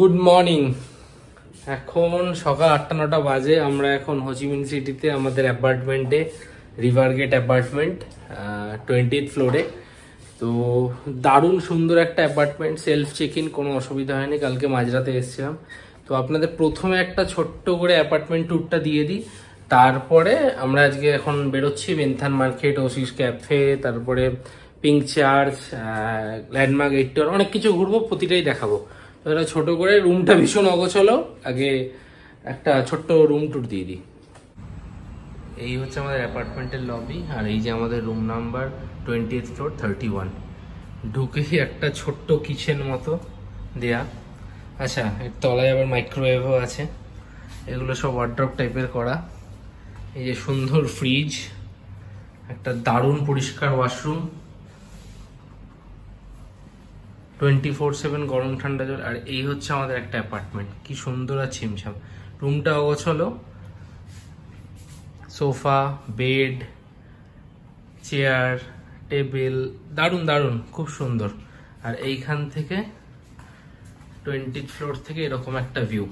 Good morning. এখন সকাল 8-9টা বাজে। আমরা এখন হোচিমিন সিটিতে আমাদের অ্যাপার্টমেন্টে, রিভার গেট অ্যাপার্টমেন্ট 20th ফ্লোরে। তো দারুণ সুন্দর একটা অ্যাপার্টমেন্ট, সেলফ চেক ইন, কোনো অসুবিধা হয়নি। কালকে মাঝরাতে এসেছিলাম। তো আপনাদের প্রথমে একটা ছোট্ট করে অ্যাপার্টমেন্ট ট্যুরটা দিয়ে দিই, তারপরে আমরা আজকে এখন বেরোচ্ছি বেন্থান মার্কেট, ওসিস ক্যাফে, তারপরে পিঙ্ক চার্চ, ল্যান্ডমার্ক 8 অনেক কিছু ঘুরবো, প্রতিটাই দেখাবো। তো এটা ছোট করে, রুমটা ভীষণ অগোছালো, আগে একটা ছোট্ট রুম ট্যুর দিয়ে দিই। এই হচ্ছে আমাদের অ্যাপার্টমেন্টের লবি, আর এই যে আমাদের রুম নাম্বার 20th ফ্লোর 31। ঢুকেই একটা ছোট্ট কিচেন মতো দেয়া। আচ্ছা, এর তলায় আবার মাইক্রোওয়েভও আছে। এগুলো সব ওয়ার্ড্রপ টাইপের করা। এই যে সুন্দর ফ্রিজ, একটা দারুণ পরিষ্কার ওয়াশরুম, 24/7 গরম ঠান্ডা জল। আর এই হচ্ছে আমাদের একটা অ্যাপার্টমেন্ট, কি সুন্দর আর ছিমছাম। রুমটা অগোছালো, সোফা, বেড, চেয়ার, টেবিল, দারুণ দারুণ, খুব সুন্দর। আর এইখান থেকে 20th ফ্লোর থেকে এরকম একটা ভিউ,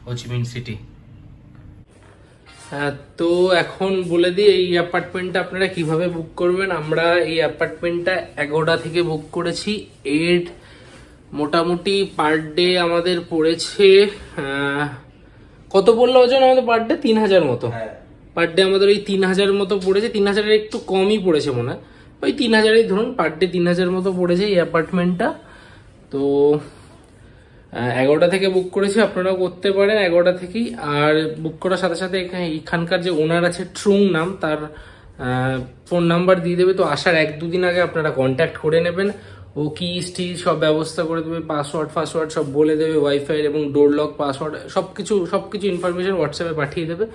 হোচিমিন সিটি। তো এখন বলে দিই এই অ্যাপার্টমেন্টটা আপনারা কিভাবে বুক করবেন। আমরা এই অ্যাপার্টমেন্টটা 11টা থেকে বুক করেছি। মোটামুটি পার ডে আমাদের পড়েছে, কত পড়লো ওজন আমাদের পার ডে? 3000 মতো পার ডে আমাদের। ওই 3000 মতো পড়েছে, 3000 একটু কমই পড়েছে মনে হয়, ওই 3000 ধরুন পার ডে 3000 মতো পড়েছে এই অ্যাপার্টমেন্টটা। তো 11টা থেকে বুক করেছি, আপনারাও করতে পারেন 11টা থেকেই। আর বুক করার সাথে সাথে এখানকার যে ওনার আছে, ট্রুং নাম, তার ফোন নাম্বার দিয়ে দেবে। তো আসার 1-2 দিন আগে আপনারা কন্ট্যাক্ট করে নেবেন। ও কি স্টিল সব ব্যবস্থা করে দেবে, পাসওয়ার্ড সব বলে দেবে, ওয়াইফাই এবং ডোর লক পাসওয়ার্ড সবকিছু ইনফরমেশন হোয়াটসঅ্যাপে পাঠিয়ে দেবে,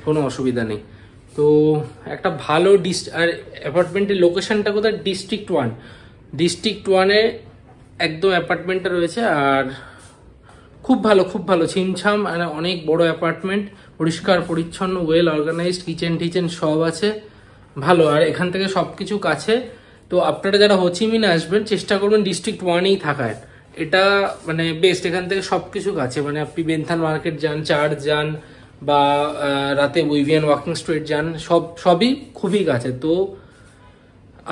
কোনো অসুবিধা নেই। তো একটা ভালো আর অ্যাপার্টমেন্টের লোকেশনটা কোথায়? ডিস্ট্রিক্ট 1-এ একদম অ্যাপার্টমেন্টটা রয়েছে। আর খুব ভালো ছিমছাম, আর অনেক বড় অ্যাপার্টমেন্ট, পরিষ্কার পরিচ্ছন্ন, ওয়েল অর্গানাইজড, কিচেন সব আছে, ভালো। আর এখান থেকে সবকিছু কাছে। তো আপনারা যারা হোচিমিনে আসবেন চেষ্টা করবেন ডিস্ট্রিক্ট 1-এই থাকার, এটা মানে বেস্ট। এখান থেকে সবকিছু কাছে, মানে আপনি বেন্থান মার্কেট যান, চার্চ যান, বা রাতে উইভিয়ান ওয়াকিং স্ট্রিট যান, সবই খুবই কাছে। তো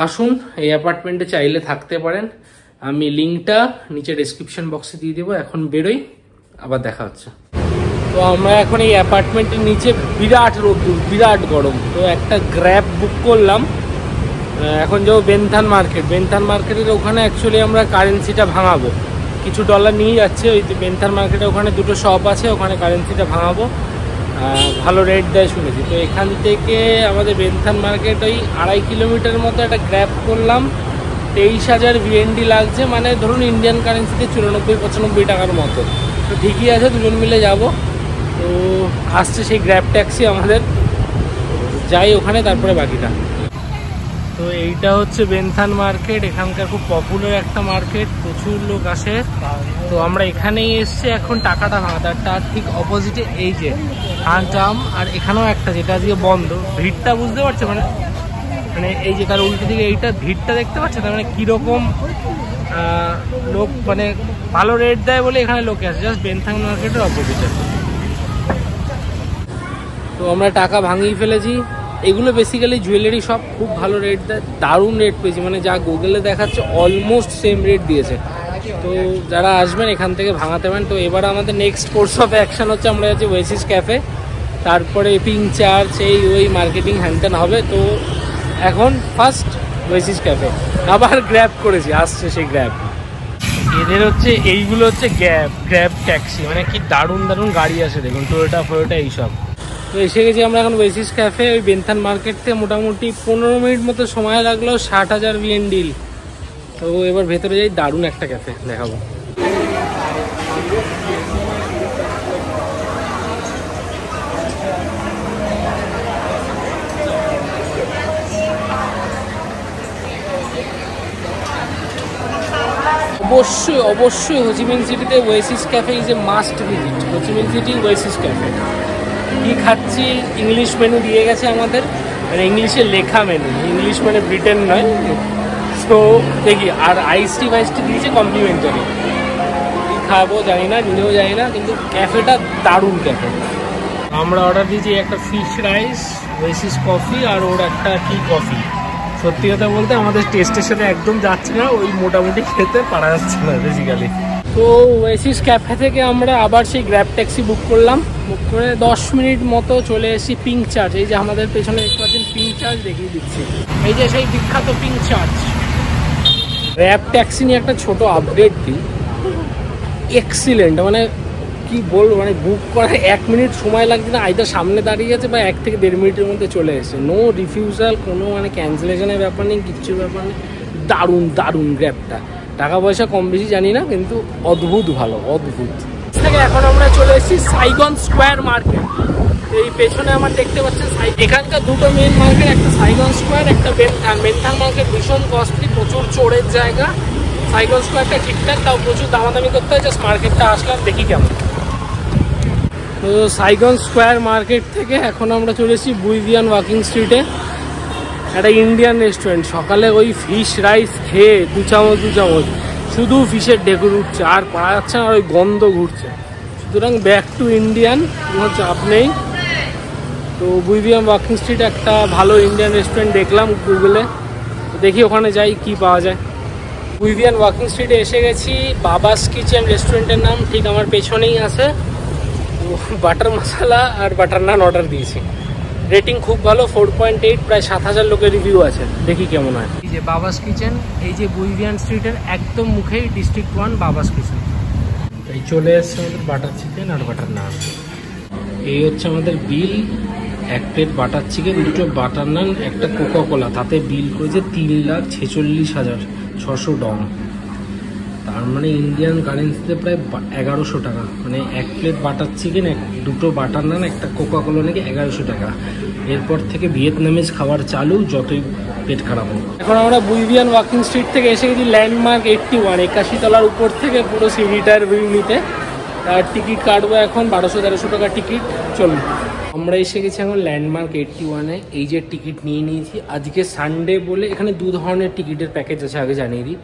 আসুন, এই অ্যাপার্টমেন্টে চাইলে থাকতে পারেন। আমি লিঙ্কটা নিচে ডেসক্রিপশন বক্সে দিয়ে দেবো। এখন বেরোই, আবার দেখা হচ্ছে। তো আমরা এখন এই অ্যাপার্টমেন্টের নিচে, বিরাট রোদ্দুর, বিরাট গরম। তো একটা গ্র্যাব বুক করলাম। এখন যাবো বেন্থান মার্কেটের ওখানে। অ্যাকচুয়ালি আমরা কারেন্সিটা ভাঙাবো, কিছু ডলার নিয়ে যাচ্ছে। ওই বেন্থান মার্কেটে ওখানে 2টো শপ আছে, ওখানে কারেন্সিটা ভাঙাবো, ভালো রেট দেয় শুনেছি। তো এখান থেকে আমাদের বেন্থান মার্কেট ওই 2.5 কিলোমিটার মতো একটা গ্র্যাব করলাম। 23,000 VND লাগছে, মানে ধরুন ইন্ডিয়ান কারেন্সিতে 94-95 টাকার মতো। তো ঠিকই আছে, দুজন মিলে যাব। তো আসছে সেই গ্র্যাব ট্যাক্সি আমাদের, যাই ওখানে, তারপরে বাকিটা। তো এইটা হচ্ছে বেন্থান মার্কেট, এখানকার খুব পপুলার একটা মার্কেট, প্রচুর লোক আসে। তো আমরা এখানেই এসছি এখন টাকাটা ভাঙাতে। আর তার ঠিক অপোজিটে এই যে আনটাম, আর এখানেও একটা যেটা আজকে বন্ধ। ভিড়টা বুঝতে পারছে, মানে এই যে তার উল্টো দিকে এইটা ভিড়টা দেখতে পাচ্ছে, তার মানে কিরকম লোক, মানে ভালো রেট দেয় বলে এখানে লোকে আসে। জাস্ট বেন্থান মার্কেটের অপোজিটে। তো আমরা টাকা ভাঙিয়ে ফেলেছি। এগুলো বেসিক্যালি জুয়েলারি শপ, খুব ভালো রেট দেয়, দারুণ রেট পেয়েছি, মানে যা গুগলে দেখাচ্ছে অলমোস্ট সেম রেট দিয়েছে। তো যারা আসবেন এখান থেকে ভাঙাতে পারেন। তো এবার আমাদের নেক্সট কোর্স অফ অ্যাকশন হচ্ছে, আমরা যাচ্ছি ওয়েসিস ক্যাফে, তারপরে পিঙ্ক চার্চ, ওই মার্কেটিং হ্যান্ডটেন হবে। তো এখন ফার্স্ট ওয়েসিস ক্যাফে, আবার গ্র্যাব করেছি, আসছে সেই গ্র্যাব। এদের হচ্ছে এইগুলো হচ্ছে গ্র্যাব ট্যাক্সি, মানে কি দারুণ গাড়ি আসে দেখুন, টয়োটা এইসব। তো এসে গেছি আমরা এখন ওয়েসিস ক্যাফে। ওই বেন্থান মার্কেট থেকে মোটামুটি 15 মিনিট মতো সময় লাগলো, 60,000 VND। তো এবার ভেতরে যাই, দারুণ একটা ক্যাফে দেখাবো। অবশ্যই হোচিমিন সিটিতে Oasis cafe is a must visit. Ho Chi Minh city Oasis cafe. কি খাচ্ছি, ইংলিশ মেনু দিয়ে গেছে আমাদের, মানে ইংলিশে লেখা মেনু, ইংলিশ মানে ব্রিটেন নয়। তো দেখি, আর আইসটি দিয়েছে কমপ্লিমেন্টারি। খাবো জানি না, নিজেও জানি না, কিন্তু ক্যাফেটা দারুণ ক্যাফে। আমরা অর্ডার দিয়েছি একটা ফিশ রাইস, ওয়েসিস কফি আর ওর একটা টি কফি। সত্যি কথা বলতে আমাদের টেস্টের সাথে একদম যাচ্ছে না, ওই মোটামুটি খেতে পারা যাচ্ছে না বেসিক্যালি। তো ওয়েসিস ক্যাফে থেকে আমরা আবার সেই গ্র্যাব ট্যাক্সি বুক করলাম, বুক করে 10 মিনিট মতো চলে এসেছি পিঙ্ক চার্চ। এই যে আমাদের পেছনে দেখতে পাচ্ছেন পিঙ্ক চার্চ, দেখিয়ে দিচ্ছি, এই যে সেই বিখ্যাত পিঙ্ক চার্চ। গ্র্যাব ট্যাক্সি নিয়ে একটা ছোট আপডেট দিই, এক্সিলেন্ট, মানে কি বলবো, মানে বুক করার 1 মিনিট সময় লাগছে না, আইদার সামনে দাঁড়িয়ে গেছে বা 1 থেকে 1.5 মিনিটের মধ্যে চলে এসেছে। নো রিফিউজাল, কোনো মানে ক্যান্সেলেশনের ব্যাপার নেই, কিচ্ছুর ব্যাপার নেই। দারুণ দারুণ গ্র্যাবটা, টাকা পয়সা কম বেশি জানি না, কিন্তু অদ্ভুত ভালো, অদ্ভুত। থেকে এখন আমরা চলে এসেছি সাইগন স্কোয়ার মার্কেট। এই পেছনে আমার দেখতে পাচ্ছেন এখানকার দুটো মেন মার্কেট, একটা সাইগন স্কোয়ার, একটা বেনথান। বেনথান মার্কেট ভীষণ কস্টলি, প্রচুর চোরের জায়গা। সাইগন স্কোয়ারটা ঠিকঠাক, তাও প্রচুর দামাদামি করতে হয়। জাস্ট মার্কেটটা আসলাম, দেখি কেমন। তো সাইগন স্কোয়ার মার্কেট থেকে এখন আমরা চলে এসেছি বুইভিয়ান ওয়াকিং স্ট্রিটে, একটা ইন্ডিয়ান রেস্টুরেন্ট। সকালে ওই ফিশ রাইস খেয়ে দু চামচ শুধু ফিশের ঢেকুর উঠছে, আর পারা যাচ্ছে না, আর ওই গন্ধ ঘুরছে। সুতরাং ব্যাক টু ইন্ডিয়ান, কোনো চাপ নেই। তো বুইভিয়ান ওয়াকিং স্ট্রিট একটা ভালো ইন্ডিয়ান রেস্টুরেন্ট দেখলাম গুগলে, দেখি ওখানে যাই কি পাওয়া যায়। বুইভিয়ান ওয়াকিং স্ট্রিটে এসে গেছি, বাবাস কিচেন রেস্টুরেন্টের নাম, ঠিক আমার পেছনেই আছে। বাটার মশলা আর বাটার নান অর্ডার দিয়েছি, রেটিং খুব ভালো, 4.8, প্রায় 7000 লোকের রিভিউ আছে, দেখি কেমন হয়। এই যে বাবাস কিচেন, এই যে বুইভিয়ান স্ট্রিটের একদম মুখেই ডিস্ট্রিক্ট 1 বাবাস কিচেন। এই চলে এসছে আমাদের বাটার চিকেন আর বাটার নান। এই হচ্ছে আমাদের বিল, 1 প্লেট বাটার চিকেন, 2টো বাটার নান, একটা কোকা কোলা, তাতে বিল করেছে 3,46,600 ডং। তার মানে ইন্ডিয়ান কারেন্সিতে প্রায় 1100 টাকা। মানে 1 প্লেট বাটার চিকেন, 2টো বাটার নান, একটা কোকা কোলা নাকি 1100 টাকা। এরপর থেকে ভিয়েতনামিজ খাবার চালু, যতই পেট খারাপ হোক। এখন আমরা বুইভিয়ান ওয়াকিং স্ট্রিট থেকে এসে গেছি ল্যান্ডমার্ক 81, 81 তলার উপর থেকে পুরো সিঁড়িটার ভিউ নিতে। আর টিকিট কাটবো এখন 1200-1300 টাকা টিকিট। চলুন, আমরা এসে গেছি এখন ল্যান্ডমার্ক 81-এ। এই যে টিকিট নিয়ে নিয়েছি, আজকে সানডে বলে এখানে 2 ধরনের টিকিটের প্যাকেজ আছে, আগে জানিয়ে দিই।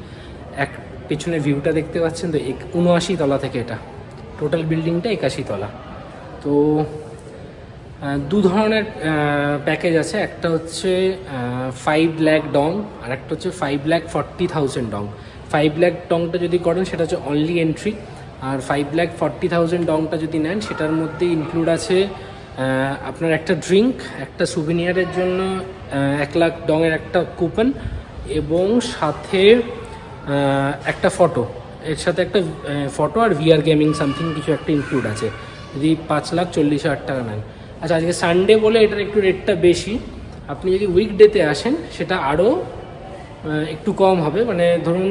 এক পেছনে ভিউটা দেখতে পাচ্ছেন তো, 79 তলা থেকে এটা, টোটাল বিল্ডিংটা 81 তলা। তো 2 ধরনের প্যাকেজ আছে, একটা হচ্ছে 5 লাখ ডং, আর একটা হচ্ছে 5,40,000 ডং। 5 লাখ ডংটা যদি করেন সেটা হচ্ছে অনলি এন্ট্রি, আর 5,40,000 ডংটা যদি নেন সেটার মধ্যে ইনক্লুড আছে আপনার একটা ড্রিঙ্ক, একটা সুভিনিয়ারের জন্য 1 লাখ ডংয়ের একটা কুপন, এবং সাথে একটা ফটো, এর সাথে একটা ফটো আর VR গেমিং সামথিং কিছু একটা ইনক্লুড আছে, যদি 5,40,000 টাকা নেন। আচ্ছা, আজকে সানডে বলে এটার একটু রেটটা বেশি। আপনি যদি উইকডেতে আসেন সেটা আরও একটু কম হবে, মানে ধরুন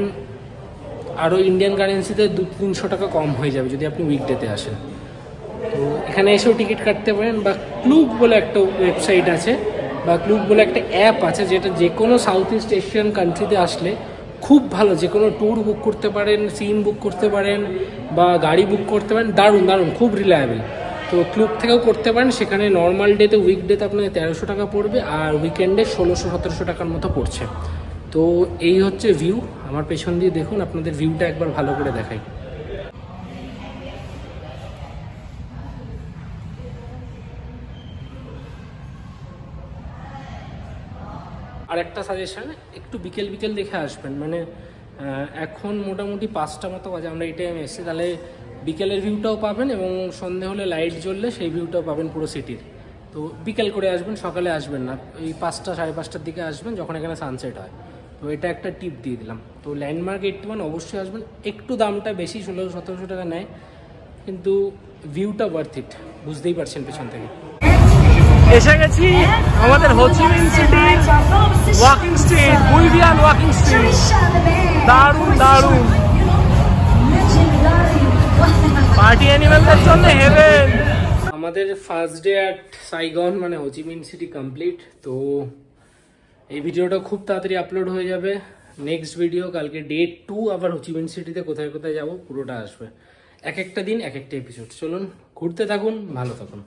আরও ইন্ডিয়ান কারেন্সিতে 200-300 টাকা কম হয়ে যাবে যদি আপনি উইকডেতে আসেন। তো এখানে এসেও টিকিট কাটতে পারেন, বা ক্লুব বলে একটা ওয়েবসাইট আছে, বা ক্লুব বলে একটা অ্যাপ আছে, যেটা যে কোনো সাউথ ইস্ট এশিয়ান কান্ট্রিতে আসলে খুব ভালো, যে কোনো ট্যুর বুক করতে পারেন, সিম বুক করতে পারেন, বা গাড়ি বুক করতে পারেন, দারুণ দারুণ, খুব রিলায়েবল। তো ক্লুব থেকেও করতে পারেন, সেখানে নর্মাল ডেতে, উইকডেতে আপনাকে 1300 টাকা পড়বে, আর উইকেন্ডে 1600-1700 টাকার মতো পড়ছে। তো এই হচ্ছে ভিউ, আমার পেছন দিয়ে দেখুন, আপনাদের ভিউটা একবার ভালো করে দেখাই। আর একটা সাজেশন, একটু বিকেল বিকেল দেখে আসবেন, মানে এখন মোটামুটি 5টা মতো বাজে, আমরা এই টাইমে এসেছি, তাহলে বিকেলের ভিউটাও পাবেন, এবং সন্ধে হলে লাইট জ্বললে সেই ভিউটাও পাবেন পুরো সিটির। তো বিকেল করে আসবেন, সকালে আসবেন না, এই 5টা-5:30টার দিকে আসবেন, যখন এখানে সানসেট হয়। তো এটা একটা টিপ দিয়ে দিলাম। তো ল্যান্ডমার্ক 81 অবশ্যই আসবেন, একটু দামটা বেশি, 1600-1700 টাকা নেয়, কিন্তু ভিউটা ওয়ার্থ ইট, বুঝতেই পারছেন পেছন থেকে। এসে গেছি আমাদের হো চি মিন সিটির ওয়াকিং স্ট্রিট, বুইভিয়ান ওয়াকিং স্ট্রিট, দারুণ দারুণ, পার্টি অ্যানিমেলদের জন্য হেভেন। আমাদের ফার্স্ট ডে অ্যাট সাইগন মানে হো চি মিন সিটি কমপ্লিট। তো এই ভিডিওটা খুব তাড়াতাড়ি আপলোড হয়ে যাবে। নেক্সট ভিডিও কালকে ডে 2, আবার হো চি মিন সিটিতে কোথায় কোথায় যাবো পুরোটা আসবে, এক একটা দিন এক একটা এপিসোড। চলুন ঘুরতে থাকুন, ভালো থাকুন।